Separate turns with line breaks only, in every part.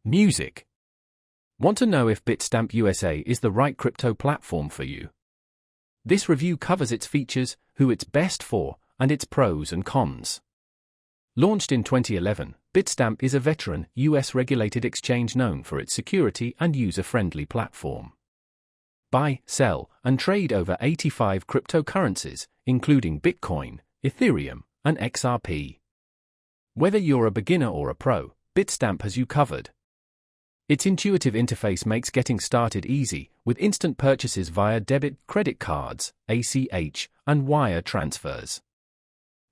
Music. Want to know if Bitstamp USA is the right crypto platform for you? This review covers its features, who it's best for, and its pros and cons. Launched in 2011, Bitstamp is a veteran, US-regulated exchange known for its security and user-friendly platform. Buy, sell, and trade over 85 cryptocurrencies, including Bitcoin, Ethereum, and XRP. Whether you're a beginner or a pro, Bitstamp has you covered. Its intuitive interface makes getting started easy, with instant purchases via debit, credit cards, ACH, and wire transfers.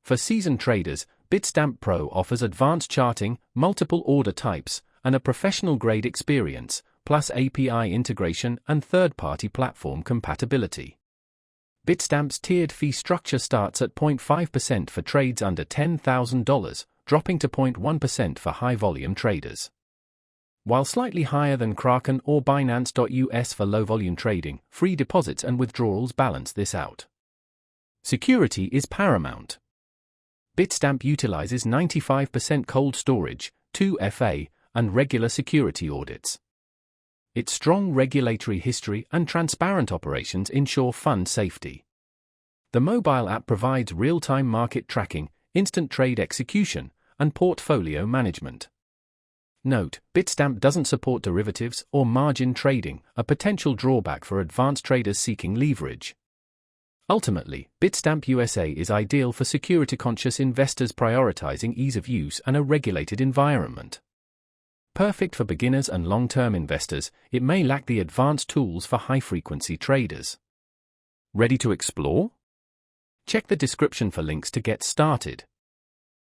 For seasoned traders, Bitstamp Pro offers advanced charting, multiple order types, and a professional-grade experience, plus API integration and third-party platform compatibility. Bitstamp's tiered fee structure starts at 0.5% for trades under $10,000, dropping to 0.1% for high-volume traders. While slightly higher than Kraken or Binance.US for low-volume trading, free deposits and withdrawals balance this out. Security is paramount. Bitstamp utilizes 95% cold storage, 2FA, and regular security audits. Its strong regulatory history and transparent operations ensure fund safety. The mobile app provides real-time market tracking, instant trade execution, and portfolio management. Note: Bitstamp doesn't support derivatives or margin trading, a potential drawback for advanced traders seeking leverage. Ultimately, Bitstamp USA is ideal for security-conscious investors prioritizing ease of use and a regulated environment. Perfect for beginners and long-term investors, it may lack the advanced tools for high-frequency traders. Ready to explore? Check the description for links to get started.